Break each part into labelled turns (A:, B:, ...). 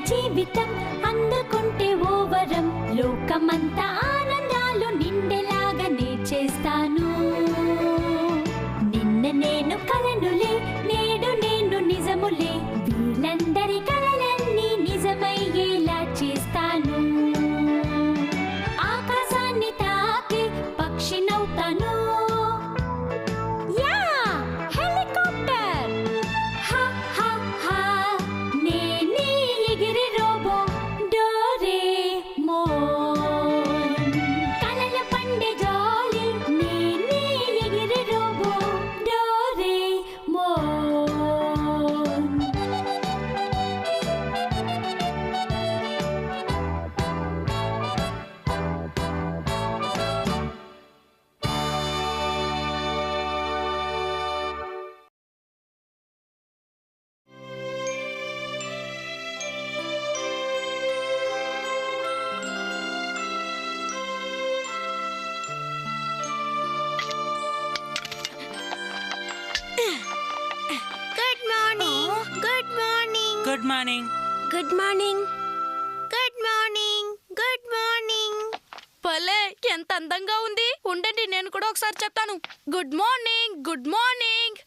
A: జీవితం అందుకుంటే ఓవరం లోకమంతా ఆనందాలు నిండేలాగా నేర్చేస్తాను నిన్న నేను కలనులే నేడు నేను నిజములే వీళ్ళందరి కలలన్నీ నిజమయ్యేలా చేస్తాను ఆకాశాన్ని తాకి పక్షినవుతాను
B: good morning.
C: Good morning. Good morning. Good morning.
D: భలే ఎంత అందంగా ఉంది. ఉండండి నేను కూడా ఒకసారి చెప్తాను. Good morning. Good morning.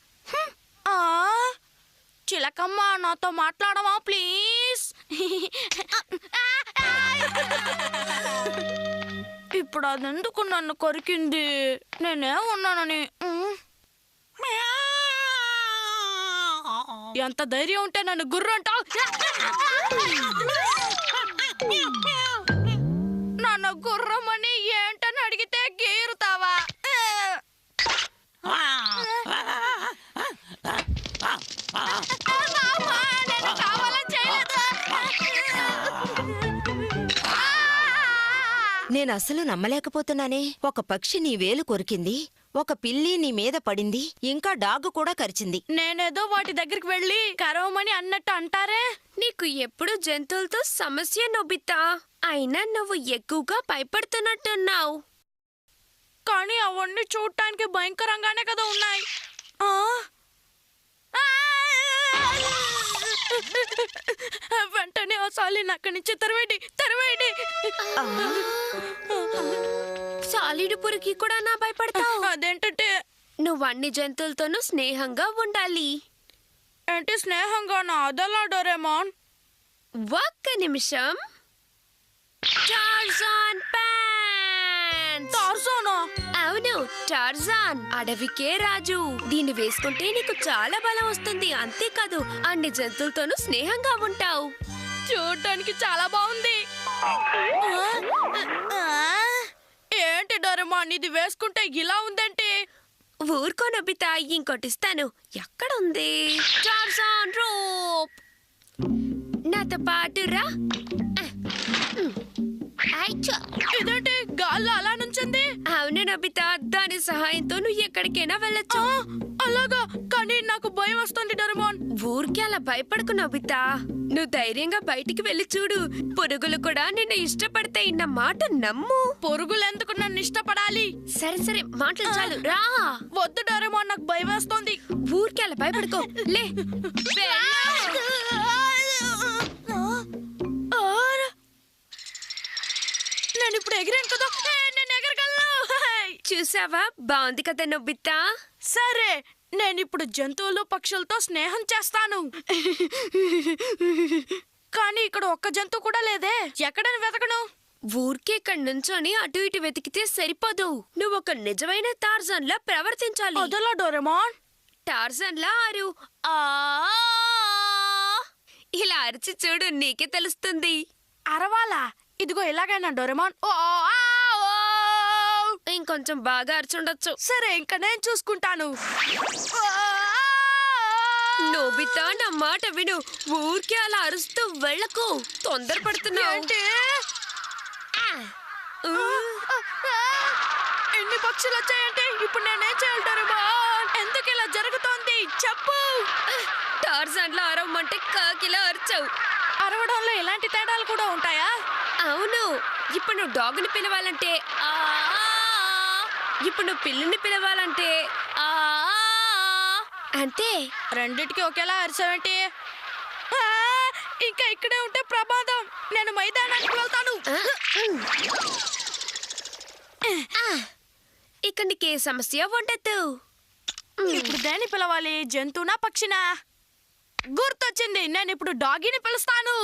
D: చిలకమ్మ నాతో మాట్లాడవా ప్లీజ్? ఇప్పుడు అదెందుకు నన్ను కొరికింది? నేనే ఉన్నానని. ఎంత ధైర్యం ఉంటే నన్ను గుర్రు అంటావు? నన్ను గుర్రమని ఏంటని అడిగితే గీరుతావా?
C: నేను అసలు నమ్మలేకపోతున్నానే. ఒక పక్షి నీ వేలు కొరికింది, ఒక పిల్లి నీ మీద పడింది, ఇంకా డాగ్ కూడా కరిచింది.
D: నేనేదో వాటి దగ్గరికి వెళ్ళి కరవమని అన్నట్టు అంటారే.
E: నీకు ఎప్పుడు జంతువులతో సమస్య నొబితా. అయినా నువ్వు ఎక్కువగా భయపడుతున్నట్టున్నావు.
D: కానీ అవన్నీ చూడటానికి భయంకరంగానే కదా ఉన్నాయి. వెంటనే ఓసారి అక్కడి నుంచి తెరవేయండి.
E: సాలిడు పురికి కూడా నా భయపడతావు.
D: అదేంటంటే
E: నువ్వు అన్ని జంతువులతోనూ స్నేహంగా ఉండాలి.
D: ఏంటి స్నేహంగా? నా అదలా డోరేమాన్.
E: ఒక్క నిమిషం. Tarzan pants.
D: టార్జానా?
E: అవును, టార్జాన్ అడవికే రాజు. దీన్ని వేసుకుంటే నీకు చాలా బలం వస్తుంది. అంతేకాదు అన్ని జంతువులతోనూ స్నేహంగా ఉంటావు.
D: చూడటానికి చాలా బాగుంది. ఏంటి డోరేమాన్ ఇది వేసుకుంటే ఇలా ఉందంటే?
E: ఊరుకో నొబితా, ఇంకోటిస్తాను. ఎక్కడుంది? Tarzan rope. నాతో పాటు రా.
D: ఇదేంటి గాల్లో అలా నుంచింది?
E: అవును నొబితా, దాని సహాయంతో నువ్వు ఎక్కడికైనా వెళ్ళొచ్చు.
D: అలాగా? కానీ నాకు భయం వస్తుంది డోరేమాన్.
E: ఊరికే అలా భయపడకు నొబితా. నువ్వు ధైర్యంగా బయటికి వెళ్ళి చూడు. పురుగులు కూడా నిన్ను ఇష్టపడతాయి. నా మాట నమ్ము.
D: పొరుగులు ఎందుకు నన్ను ఇష్టపడాలి?
E: సరే మాటలు చాలు, రా.
D: వద్దు డోరేమాన్, నాకు భయం వేస్తోంది.
E: ఊరికే అలా భయపడుకో. లే
D: నేను ఇప్పుడు ఎగిరాను కదా, నేను ఎగరగలను.
E: చూసావా, బాగుంది కదా నొబితా.
D: సరే, నేను ఇప్పుడు జంతువులు పక్షులతో స్నేహం చేస్తాను. కానీ ఇక్కడ ఒక్క జంతువు కూడా లేదే. ఎక్కడని వెతకను?
E: ఊరికే ఇక్కడి నుంచొని అటు ఇటు వెతికితే సరిపోదు. నువ్వు ఒక నిజమైన టార్జాన్ లా ప్రవర్తించాలి.
D: అదలా డోరేమాన్?
E: టార్జాన్ లా అరు. ఇలా అరిచి చూడు, నీకే తెలుస్తుంది.
D: అరవాలా? ఇదిగో ఇలాగైనా డోరేమాన్?
E: ఇంకొంచెం బాగా అరిచుండొచ్చు.
D: సరే, ఇంకా నేను చూసుకుంటాను.
E: నోబితా, నా మాట విను. ఊరికే అలా అరుస్తూ వెళ్ళకు. తొందరపడుతున్నావు.
D: ఎన్ని పక్షులు వచ్చాయంటే ఇప్పుడు నేనేం చేయాలి డోరేమాన్? ఎందుకు ఇలా జరుగుతోంది చెప్పు.
E: టార్జాన్ లా అరవమంటే కాకిలా అరిచావు.
D: అరవడంలో ఎలాంటి తేడాలు కూడా ఉంటాయా?
E: అవును. ఇప్పుడు నువ్వు డాగ్ని పిలవాలంటే ఇప్పుడు నువ్వు పిల్లిని పిలవాలంటే అంతే.
D: రెండిటికి ఒకేలా అరిచావేంటి? ఇంకా ఇక్కడే ఉంటే ప్రమాదం. నేను మైదానానికి వెళ్తాను.
E: ఇక్కడ నీకే సమస్య ఉండదు.
D: ఇప్పుడు దేని పిలవాలి? జంతువునా పక్షినా? గుర్తొచ్చింది, నేను ఇప్పుడు డాగీని పిలుస్తాను.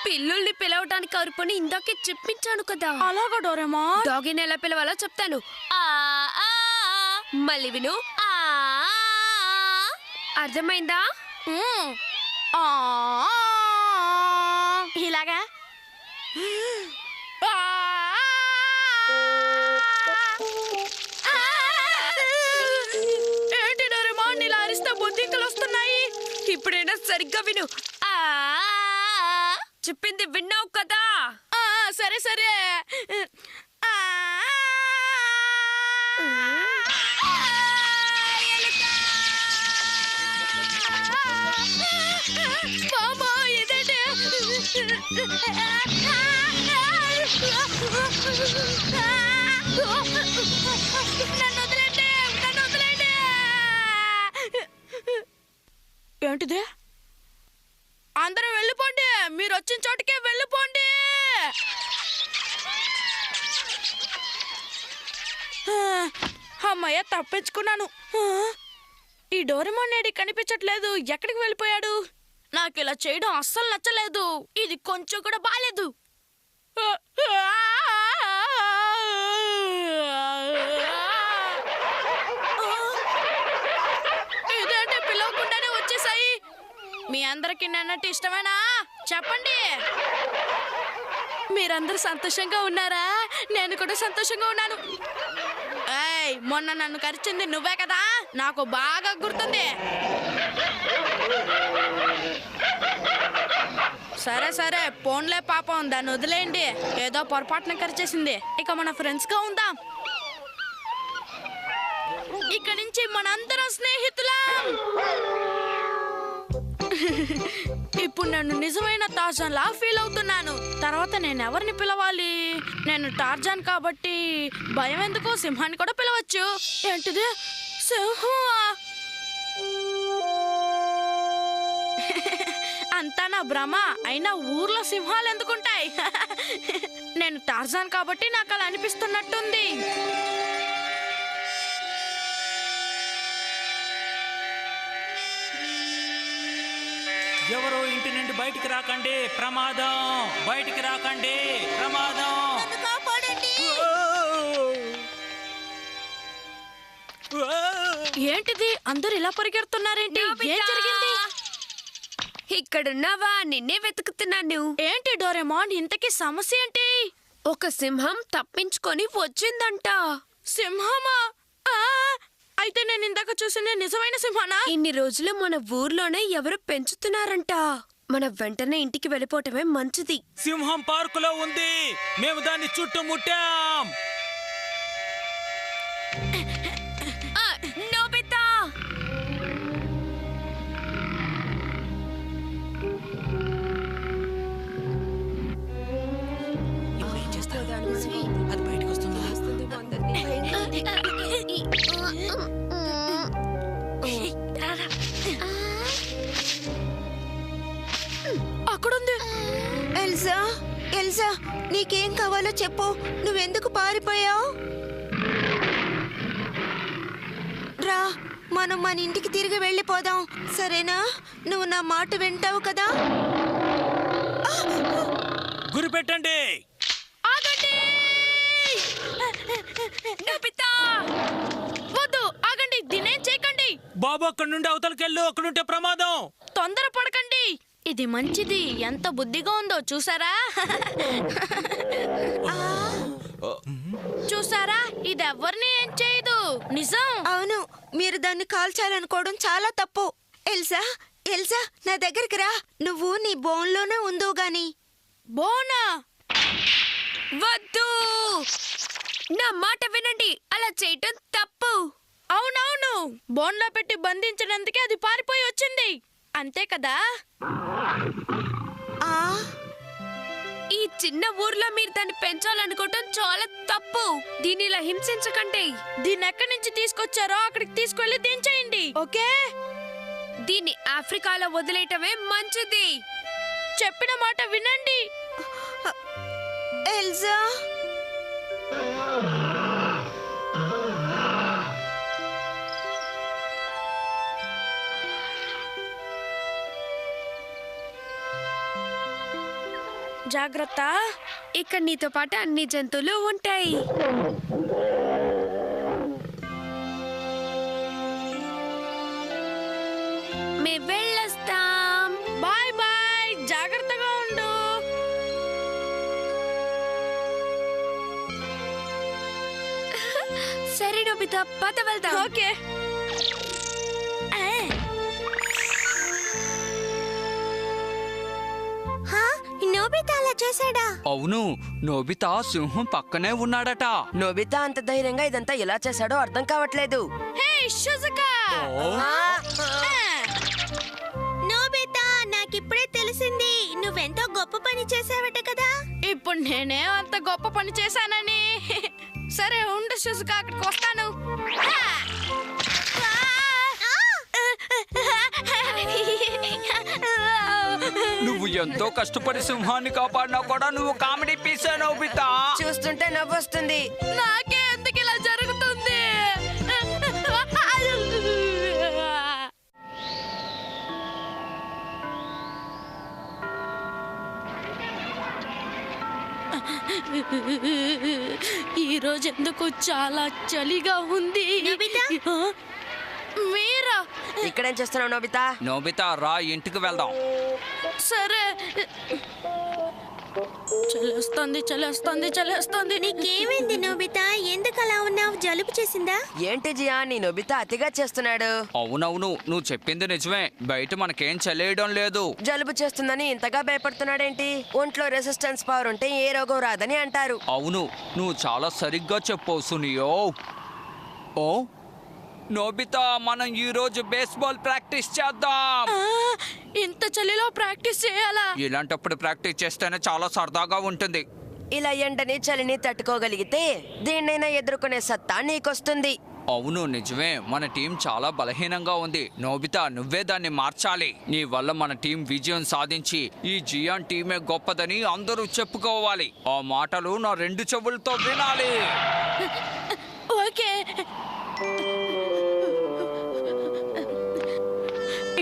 E: పిల్లుల్ని పిలవడానికి అరుపుని ఇందాకే చెప్పించాను కదా.
D: అలాగా డోరేమాన్?
E: డాగిని ఎలా పిలవాలో చెప్తాను. ఆ ఆ, మళ్ళీ విను. ఆ అర్థమైందా?
D: ఇలాగా ఏంటి డోరేమాన్, ఇలా అరిస్తే బొద్దింకలు వస్తున్నాయి.
E: ఇప్పుడైనా సరిగ్గా విను. ఆ చెప్పింది విన్నావు కదా.
D: సరే సరే. బాబా ఇదేంటి? నన్ను వదిలేండి, నన్ను వదిలేండి. ఏంటిది? అందరూ వెళ్ళిపోండి, మీరు వచ్చిన చోటుకే వెళ్ళిపోండి. అమ్మయ్య, తప్పించుకున్నాను. ఈ డోరేమాన్ నేడి కనిపించట్లేదు. ఎక్కడికి వెళ్ళిపోయాడు? నాకు ఇలా చేయడం అస్సలు నచ్చలేదు. ఇది కొంచెం కూడా బాలేదు. ఇదేంటి, పిలవకుండానే వచ్చేసాయి. మీ అందరికి నన్నట్టు ఇష్టమేనా? చెప్పండి. మీరందరూ సంతోషంగా ఉన్నారా? నేను కూడా సంతోషంగా ఉన్నాను. ఏయ్, మొన్న నన్ను కరిచింది నువ్వే కదా? నాకు బాగా గుర్తుంది. సరే సరే, పోన్లే పాపం, దాన్ని వదిలేయండి. ఏదో పొరపాటున కరిచేసింది. ఇక మన ఫ్రెండ్స్ గా ఉందాం. ఇక నుంచి మనందరం స్నేహితులం. ఇప్పుడు నేను నిజమైన టార్జాన్ లా ఫీల్ అవుతున్నాను. తర్వాత నేను ఎవరిని పిలవాలి? నేను టార్జాన్ కాబట్టి భయం ఎందుకు, సింహాన్ని కూడా పిలవచ్చు. ఏంటిది, సింహమా? అంతా నా భ్రమ. అయినా ఊర్లో సింహాలు ఎందుకుంటాయి? నేను టార్జాన్ కాబట్టి నాకు అలా అనిపిస్తున్నట్టుంది.
B: ఎవరు ఇంటి నుండి బయటికి రాకండి, ప్రమాదం. బయటికి రాకండి, ప్రమాదం.
D: ఏంటిది, అందరూ ఇలా పరిగెడుతున్నారేంటి? ఏం జరిగింది?
E: ఇక్కడున్నావా? నిన్నే వెతుకుతున్నాను.
D: ఏంటి డోరేమాన్, ఇంతకీ సమస్య ఏంటి?
E: ఒక సింహం తప్పించుకొని వచ్చిందంట.
D: సింహమా? అయితే నేను ఇందాక చూసిన నిజమైన సింహానా?
E: ఇన్ని రోజులు మన ఊర్లోనే ఎవరు పెంచుతున్నారంట. మన వెంటనే ఇంటికి వెళ్ళిపోవటమే మంచిది.
B: సింహం పార్కులో ఉంది. మేము దాన్ని చుట్టుముట్టాం.
E: నోబితా,
B: ఇప్పుడు ఏం చేస్తారు? అది బయటకు వస్తుందా?
D: అక్కడుంది.
C: ఎల్సా, ఎల్సా, నీకేం కావాలో చెప్పు. నువ్వెందుకు పారిపోయావు? రా, మనం మన ఇంటికి తిరిగి వెళ్ళిపోదాం, సరేనా? నువ్వు నా మాట వింటావు కదా?
B: గురి పెట్టండి.
D: ఆగండి!
E: నోబితా,
D: వద్దు, ఆగండి, దీనేం చేయకండి.
B: బాబు, అక్కడి నుండి అవతలకెళ్ళు. అక్కడుంటే ప్రమాదం.
D: తొందర పడకండి. ఇది మంచిది. ఎంత బుద్ధిగా ఉందో చూసారా? చూసారా, ఇది ఎవరిని ఏం చేయదు. నిజం.
C: అవును, మీరు దాన్ని కాల్చాలనుకోవడం చాలా తప్పు. ఎల్సా, ఎల్సా, నా దగ్గరికి రా. నువ్వు నీ బోన్లోనే ఉందో గాని.
D: బోనా?
E: వద్దు, నా మాట వినండి. అలా చేయటం తప్పు.
D: అవునవును, బోన్లో పెట్టి బంధించినందుకే అది పారిపోయి వచ్చింది. అంతే కదా?
C: ఆ
E: చిన్న ఊర్లో మీరు దాన్ని పెంచాలనుకోవటం చాలా తప్పు. దీన్ని ఇలా హింసించకండి.
D: దీన్ని ఎక్కడి నుంచి తీసుకొచ్చారో అక్కడికి తీసుకెళ్లి దించేయండి. ఓకే,
E: దీన్ని ఆఫ్రికాలో వదిలేయటమే మంచిది.
D: చెప్పిన మాట వినండి.
C: ఎల్జా,
D: జాగ్రత్త.
E: ఇక్కడ నీతో పాటు అన్ని జంతువులు ఉంటాయి. మేము వెళ్ళొస్తాం.
D: బాయ్ బాయ్, జాగ్రత్తగా ఉండు.
E: సరే నోబితా, పద వెళ్దాం.
D: ఓకే.
C: నోబితా అలా చేశాడా?
F: అవును, నోబితా సింహం పక్కనే ఉన్నాడట.
C: నోబితా అంత ధైర్యంగా ఇదంతా ఎలా చేశాడో అర్థం కావట్లేదు.
D: హే షుజుకా,
A: నోబితా, నాకిప్పుడే తెలిసింది నువ్వెంతో గొప్ప పని చేసావట కదా.
D: ఇప్పుడు నేనే అంత గొప్ప పని చేశానని. సరే ఉండు షుజుకా, అక్కడికి వస్తాను.
F: నువ్వు ఎంతో కష్టపడి సింహాన్ని కాపాడినా కూడా నువ్వు కామెడీ పీసే నోబితా.
C: చూస్తుంటే నవ్వొస్తుంది.
D: నాకే ఎందుకు ఇలా జరుగుతుంది? ఈ రోజు ఎందుకు చాలా చలిగా ఉంది. మీరా
C: ఇక్కడేం చేస్తున్నావు నోబితా?
F: నోబితా రా, ఇంటికి వెళ్దాం.
D: సరే. చలేస్తుంది, చలేస్తుంది, చలేస్తుంది.
A: నీకేమైంది నోబితా? ఎందుకు అలా ఉన్నావు? జలుబు చేసిందా?
C: ఏంటి జియా, నీ నోబితా అతిగా చేస్తున్నాడు.
F: అవునవును, నువ్వు చెప్పింది నిజమే. బయట మనకేం చలేయడం లేదు.
C: జలుబు చేస్తుందని ఇంతగా భయపడుతున్నాడేంటి? ఒంట్లో రెసిస్టెన్స్ పవర్ ఉంటే ఏ రోగం రాదని అంటారు.
F: అవును, నువ్వు చాలా సరిగ్గా చెప్పావు సునియో. ఓ నోబితా, మనం ఈ రోజు బేస్బాల్ ప్రాక్టీస్ చేద్దాం.
D: ఇంత చలిలో ప్రాక్టీస్ చేయాలా?
F: ఇలాంటప్పుడు ప్రాక్టీస్ చేస్తేనే చాలా సరదాగా ఉంటుంది.
C: ఇలా ఎండని చలిని తట్టుకోగలిగితే దేన్నైనా ఎదుర్కొనే సత్తా నీకొస్తుంది.
F: అవును నిజమే, మన టీం చాలా బలహీనంగా ఉంది. నోబితా, నువ్వే దాన్ని మార్చాలి. నీ వల్ల మన టీం విజయం సాధించి ఈ జియాన్ టీమే గొప్పదని అందరూ చెప్పుకోవాలి. ఆ మాటలు నా 2 చెవులతో వినాలి.
D: ఓకే.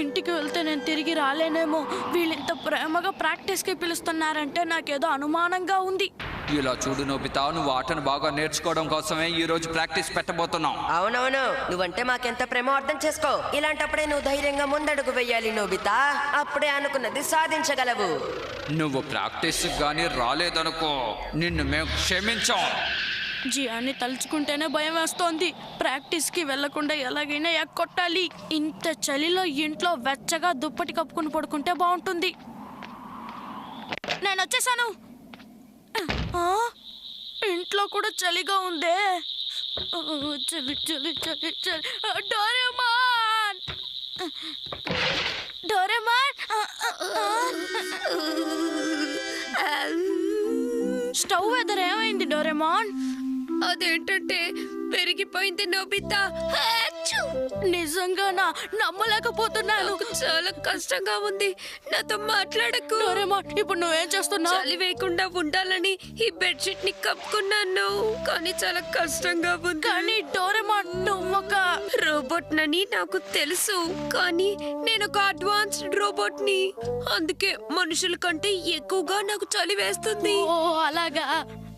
D: ఇంటికి వెళ్తే నేను తిరిగి రాలేనేమో. వీళ్ళింత ప్రేమగా ప్రాక్టీస్కి పిలుస్తున్నారంటే నాకేదో అనుమానంగా ఉంది.
F: ఇలా చూడు నోబితా, నువ్వు ఆటను బాగా నేర్చుకోవడం కోసమే ఈ రోజు ప్రాక్టీస్ పెట్టబోతున్నాం.
C: అవునవును, నువ్వంటే మాకెంత ప్రేమో అర్థం చేసుకో. ఇలాంటప్పుడే నువ్వు ధైర్యంగా ముందడుగు వెయ్యాలి నోబితా. అప్పుడే అనుకున్నది సాధించగలవు.
F: నువ్వు ప్రాక్టీస్ గానీ రాలేదనుకో, నిన్ను మేము క్షమించాం.
D: జియాన్ని తలుచుకుంటేనే భయం వేస్తోంది. ప్రాక్టీస్కి వెళ్లకుండా ఎలాగైనా ఎక్కొట్టాలి. ఇంత చలిలో ఇంట్లో వెచ్చగా దుప్పటి కప్పుకుని పడుకుంటే బాగుంటుంది. నేను వచ్చేసాను. ఇంట్లో కూడా చలిగా ఉందే. చలి చలి చలి చలి. డోరేమాన్, డోరేమాన్, స్టవ్ వెదర్ ఏమైంది డోరేమాన్?
E: అదేంటంటే పెరిగిపోయింది నోబితా.
D: నిజంగానా? నమ్మలేకపోతున్నాను.
E: నాకు చాలా కష్టంగా ఉంది. నాతో మాట్లాడకు.
D: డోరేమాన్, ఇప్పుడు నువ్వేం చేస్తున్నావు?
E: చలి వేయకుండా ఉండాలని ఈ బెడ్షీట్ ని కప్పుకున్నాను, కానీ చాలా కష్టంగా ఉంది.
D: కానీ డోరేమాన్, నువ్వొక
E: రోబోట్ నని నాకు తెలుసు, కానీ నేను ఒక అడ్వాన్స్డ్ రోబోట్ ని. అందుకే మనుషుల కంటే ఎక్కువగా నాకు చలి వేస్తుంది.
D: ఓ అలాగా.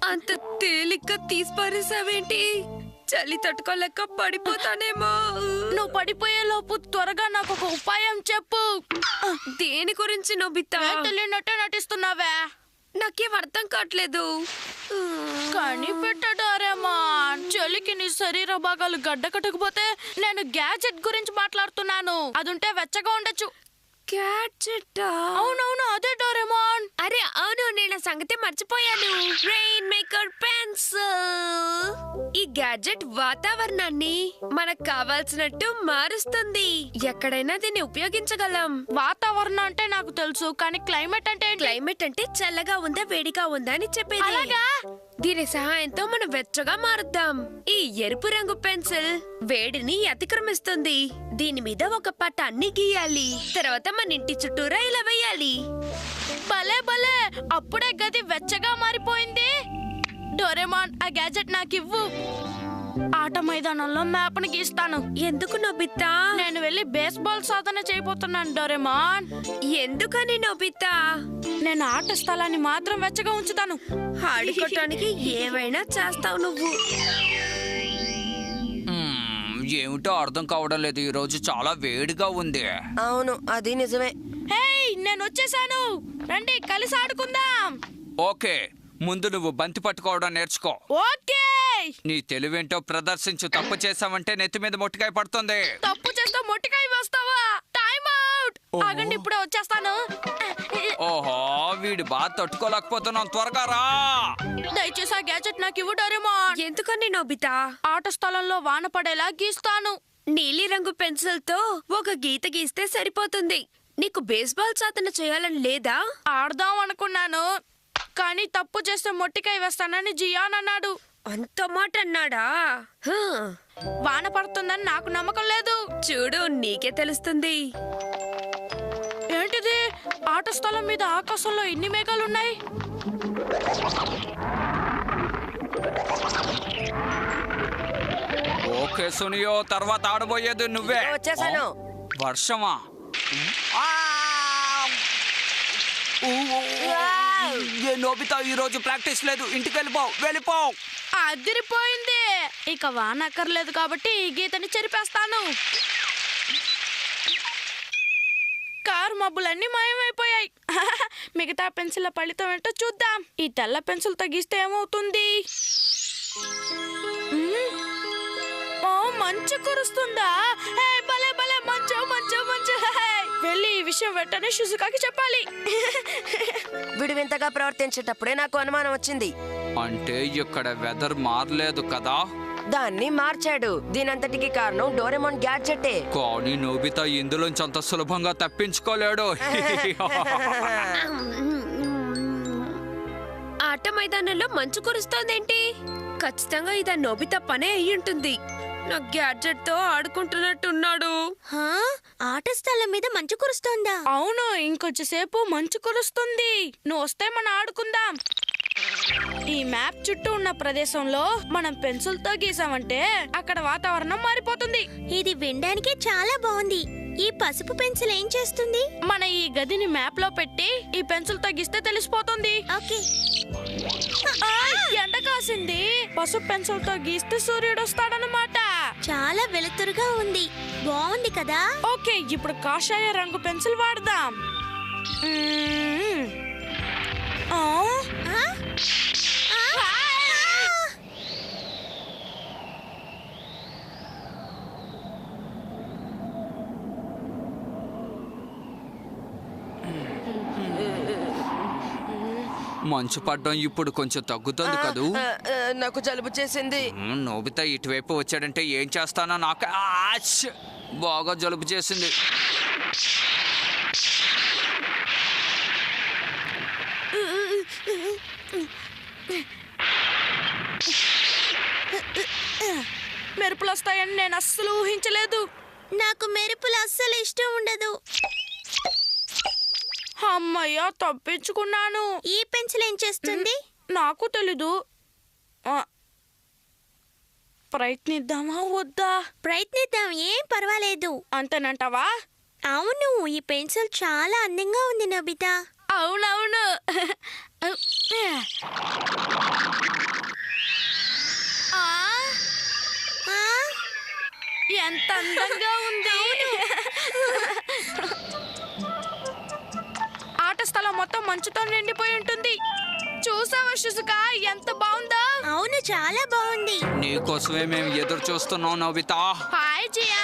E: అంత తేలిగ్గా తీసి పారేసావేంటి? చలి తట్టుకోలేక పడిపోతానేమో.
D: నువ్వు పడిపోయే లోపు త్వరగా నాకు ఒక ఉపాయం చెప్పు.
E: దేని గురించి నోబితా?
D: తెలియనట్టే నటిస్తున్నావే.
E: నాకేం అర్థం కావట్లేదు.
D: కానీ డోరేమాన్, చలికి నీ శరీర భాగాలు గడ్డ కట్టకపోతే నేను గ్యాజెట్ గురించి మాట్లాడుతున్నాను. అదుంటే వెచ్చగా ఉండొచ్చు.
E: గ్యాడ్జెట్?
D: అవునవును, అదే డోరేమాన్.
E: అరే అవును, నేను సంగతి మర్చిపోయాను. Rain maker pencil. ఈ గ్యాడ్జెట్ వాతావరణాన్ని మనకు కావాల్సినట్టు మారుస్తుంది. ఎక్కడైనా దీన్ని ఉపయోగించగలం.
D: వాతావరణం అంటే నాకు తెలుసు, కానీ క్లైమేట్ అంటే ఏంటి?
E: క్లైమేట్ అంటే చల్లగా ఉందా వేడిగా ఉందా అని చెప్పేది.
D: అలాగా?
E: దీని సహాయంతో మనం వెచ్చగా మారుద్దాం. ఈ ఎరుపు రంగు పెన్సిల్ వేడిని అతిక్రమిస్తుంది. దీని మీద ఒక పటాన్ని గీయాలి. తర్వాత మన ఇంటి చుట్టూరా ఇలా వేయాలి.
D: భలే భలే, అప్పుడే గది వెచ్చగా మారిపోయింది. డోరేమాన్, ఆ గ్యాజెట్ నాకివ్వు. ఆట మైదానంలో మ్యాప్ ని గీస్తాను.
E: ఎందుకు నోబితా?
D: నేను వెళ్ళి బేస్బాల్ సాధన చేయబోతున్నాను డోరేమాన్.
E: ఎందుకని నోబితా?
D: నేను ఆట స్థలాన్ని మాత్రం వెచ్చగా ఉంచుతాను.
E: ఆడుకోవటానికి ఏవైనా చేస్తావు నువ్వు.
F: ఏమిటో అర్థం కావడం లేదు. ఈ రోజు చాలా వేడిగా ఉంది.
G: అవును, అది నిజమే.
D: హేయ్, నేను వచ్చేసాను. రండి కలిసి ఆడుకుందాం.
F: ఓకే, ముందు నువ్వు బంతి పట్టుకోవడం నేర్చుకో.
D: ఓకే.
F: నీ తెలివేంటో ప్రదర్శించు. తప్పు చేసావంటే నెత్తి మీద మొట్టికాయ పడుతుంది.
D: తప్పు చేస్తే మొట్టికాయ వేస్తావా? Time out. ఆగండి, ఇప్పుడే వచ్చేస్తాను.
F: ఓహో, వీడి బాధ తట్టుకోలేకపోతున్నాం. త్వరగా రా.
D: దయచేసి ఆ గ్యాజెట్ నాకు ఇవ్వు డోరేమాన్.
E: ఎందుకని నోబితా?
D: ఆట స్థలంలో వాన పడేలా గీస్తాను.
E: నీలి రంగు పెన్సిల్ తో ఒక గీత గీస్తే సరిపోతుంది. నీకు బేస్బాల్ సాధన చేయాలని లేదా?
D: ఆడదాం అనుకున్నాను, కానీ తప్పు చేస్తే మొట్టికాయ వేస్తానని జియాన్ అన్నాడు.
E: అంత మాట అన్నాడా? హా.
D: వాన పడుతుందని నాకు నమ్మకం లేదు.
E: చూడు, నీకే తెలుస్తుంది.
D: ఏంటిది? ఆట స్థలం మీద ఆకాశంలో ఎన్ని మేఘాలున్నాయి?
F: ఓకే సునియో, తర్వాత ఆడబోయేది నువ్వే.
G: వచ్చేసాను.
F: వర్షమా? ఏ నోబితా, ఈ రోజు ప్రాక్టీస్ లేదు. ఇంటికి వెళ్ళిపో.
D: అదిరిపోయింది. ఇక వాన అక్కర్లేదు కాబట్టి ఈ గీతని చెరిపేస్తాను. కారు మబ్బులన్నీ మాయమైపోయాయి. మిగతా పెన్సిల్ ఫలితం ఏంటో చూద్దాం. ఈ తెల్ల పెన్సిల్ తగ్గిస్తే ఏమవుతుంది? ఓ, మంచు కురుస్తుందా? హే, భలే భలే, మంచు మంచు మంచు. హే, వెళ్ళి ఈ విషయం వెంటనే షిజుకాకి చెప్పాలి.
G: వీడు వింతగా ప్రవర్తించేటప్పుడే నాకు అనుమానం వచ్చింది.
F: అంటే ఇక్కడ వెదర్ మారలేదు కదా?
G: దాన్ని మార్చాడు. దీనంతటికి కారణం డోరేమోన్ గ్యాడ్జెటే.
F: కానీ నోబితా ఇందులోంచి అంత సులభంగా తప్పించుకోలేడు.
E: ఆట మైదానంలో మంచు కురుస్తోందేంటి? ఖచ్చితంగా ఇదా నోబితా పనే అయ్యుంటుంది. నా గ్యాడ్జెట్ తో ఆడుకుంటున్నట్టున్నాడు.
A: హా? ఆట స్థలం మీద మంచు కురుస్తోందా?
D: అవును, ఇంకొంచెంసేపు మంచు కురుస్తుంది. నువ్వు వస్తే మనం ఆడుకుందాం. ఈ మ్యాప్ చుట్టూ ఉన్న ప్రదేశంలో మనం పెన్సిల్ తో గీసామంటే అక్కడ వాతావరణం మారిపోతుంది.
A: ఇది వినడానికి చాలా బాగుంది. ఈ పసుపు పెన్సిల్ ఏం చేస్తుంది?
D: మన ఈ గదిని మ్యాప్ లో పెట్టి ఈ పెన్సిల్ తో గీస్తే తెలిసిపోతుంది.
A: ఓకే.
D: ఆ, ఎండ కాసింది. పసుపు పెన్సిల్ తో గీస్తే సూర్యుడు వస్తాడనమాట.
A: చాలా వెలుతురుగా ఉంది. బాగుంది కదా?
D: ఓకే, ఇప్పుడు కాషాయ రంగు పెన్సిల్ వాడదాం. ఆ?
A: ఆ? ఆ?
F: మంచు పడ్డం ఇప్పుడు కొంచెం తగ్గుతుంది కదూ.
G: నాకు జలుబు చేసింది.
F: నోబితా ఇటువైపు వచ్చాడంటే ఏం చేస్తానో నాకు బాగా జలుబు చేసింది.
D: మెరుపులు వస్తాయని నేను అస్సలు ఊహించలేదు.
A: నాకు మెరుపులు అస్సలు ఇష్టం ఉండదు.
D: అమ్మయ్య, తప్పించుకున్నాను.
A: ఈ పెన్సిల్ ఏం చేస్తుంది?
D: నాకు తెలీదు. ప్రయత్నిద్దామా వద్దా?
A: ప్రయత్నిద్దాం, ఏం పర్వాలేదు.
D: అంతేనంటావా?
A: అవును, ఈ పెన్సిల్ చాలా అందంగా ఉంది నోబితా.
D: అవునవును. ఆ,
A: ఆ?
D: ఎంత అందంగా ఉంది. ఆట స్థలం మొత్తం మంచుతో నిండిపోయి ఉంటుంది. చూసావా షిజుకా, ఎంత బాగుందో?
A: అవును, చాలా బాగుంది.
F: నీకోసమే మేము ఎదురు చూస్తున్నాం నోబితా.
D: హాయ్ జియా.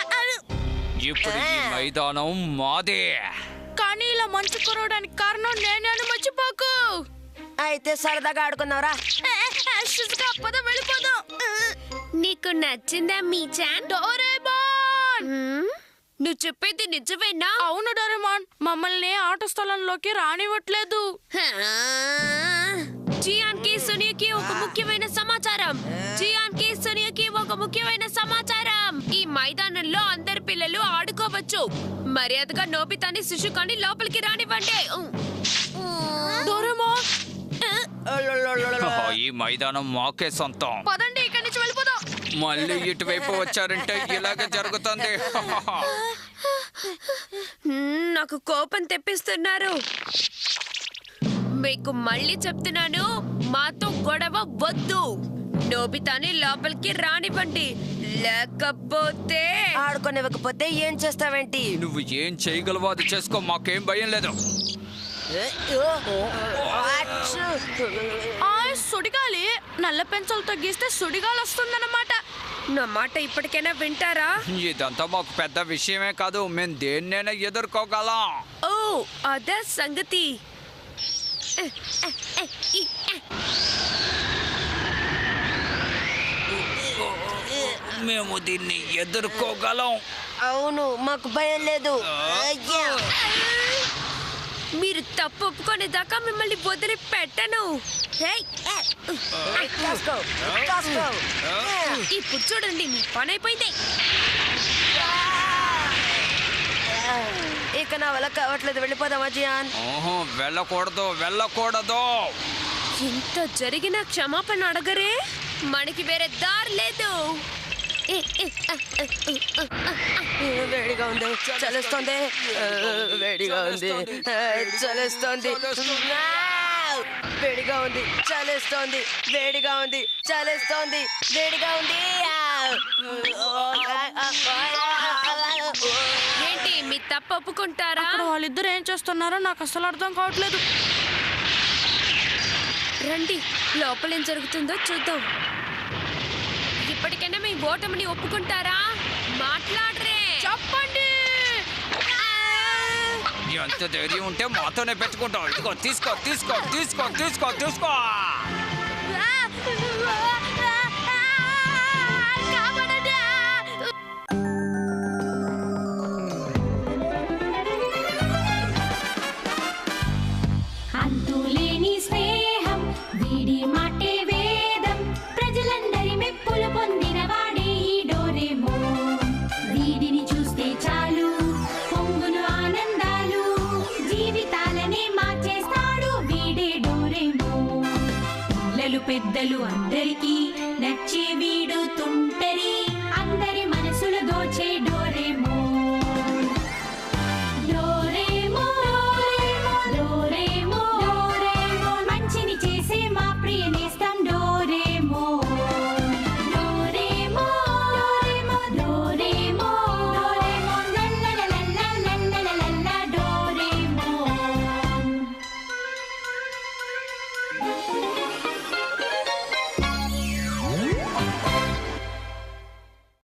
F: ఇప్పుడు ఈ మైదానం మాదే.
D: కానీ ఇలా మంచు కురవడానికి కారణం నేనే, మర్చిపోకు.
G: అయితే సరదాగా ఆడుకున్నావురా.
D: షిజుకా పద వెళ్ళిపోదాం.
E: నీకు నచ్చిందా మీ చాన్?
D: డోరేమాన్!
E: నువ్వు చెప్పేది నిజమేనా?
D: అవును డోరేమాన్, మమ్మల్ని ఆట స్థలంలోకి రానివ్వట్లేదు.
E: జియాన్ కి సునియాకి ఒక ముఖ్యమైన సమాచారం. జియాన్ కి సునియాకి ఒక ముఖ్యమైన సమాచారం. ఈ మైదానంలో అందరి పిల్లలు ఆడుకోవచ్చు. మర్యాదగా నోబితాని శిశుకాని లోపలికి రానివ్వండి.
D: డోరేమాన్
F: ఈ మైదానం మాకే సొంతం.
D: పదండి, ఇక్కడి నుంచి వెళ్ళిపోదాం.
F: మళ్ళీ ఇటువైపు వచ్చారంటే ఇలాగే జరుగుతుంది.
E: నాకు కోపం తెప్పిస్తున్నారు. మీకు మళ్ళీ చెప్తున్నాను, మాతో గొడవ వద్దు. నోబితాని లోపలికి రానివ్వండి, లేకపోతే
G: ఆడుకోనివ్వకపోతే ఏం చేస్తావేంటి?
F: నువ్వు ఏం చేయగలవో అది చేసుకో, మాకేం భయం లేదు.
D: సుడిగాలి నల్ల పెన్సిల్తో గీస్తే సుడిగాలి వస్తుందన్నమాట.
E: నా మాట ఇప్పటికైనా వింటారా?
F: ఇదంతా మాకు పెద్ద విషయమే కాదు, మేము దేన్నైనా ఎదుర్కోగలం.
E: ఓ అదే సంగతి.
F: మేము దీన్ని ఎదుర్కోగలం.
G: అవును, మాకు భయం లేదు. అయ్యా.
E: మీరు తప్పు ఒప్పుకునేదాకా మిమ్మల్ని వదిలి పెట్టను.
G: కాసుకో, కాసుకో.
E: ఇప్పుడు చూడండి, మీ పని అయిపోయింది.
G: ఇక నా వల్ల కావట్లేదు, వెళ్ళిపోదామా జియాన్?
F: ఓహో, వెళ్ళకూడదు, వెళ్ళకూడదు.
E: ఎంత జరిగినా క్షమాపణ అడగరే? మనకి వేరే దారి లేదు.
G: వేడిగా ఉంది, చలేస్తోంది. వేడిగా ఉంది, చలేస్తోంది. వేడిగా ఉంది, చలేస్తోంది. వేడిగా ఉంది, చలేస్తోంది. వేడిగా ఉంది.
E: ఏంటి మీ తప్పు ఒప్పుకుంటారా?
D: అక్కడ వాళ్ళిద్దరు ఏం చేస్తున్నారో నాకు అసలు అర్థం కావట్లేదు.
E: రండి, లోపల ఏం జరుగుతుందో చూద్దాం. ఇప్పటికైనా మీ ఓటమిని ఒప్పుకుంటారా? మాట్లాడరే,
D: చెప్పండి.
F: ఎంత ధైర్యం ఉంటే మాతోనే పెట్టుకుంటావు. ఇదిగో తీసుకో, తీసుకో, తీసుకో, తీసుకో, తీసుకో.
H: అంతులేని స్నేహం వీడి మాటే వేదం, ప్రజలందరి మెప్పులు పొందిన వాడే ఈ డోరేమోన్. వీడిని చూస్తే చాలు పొంగును ఆనందాలు, జీవితాలనే మార్చేస్తాడు వీడే డోరేమోన్. పిల్లలు పెద్దలు అందరికీ నచ్చే వీడు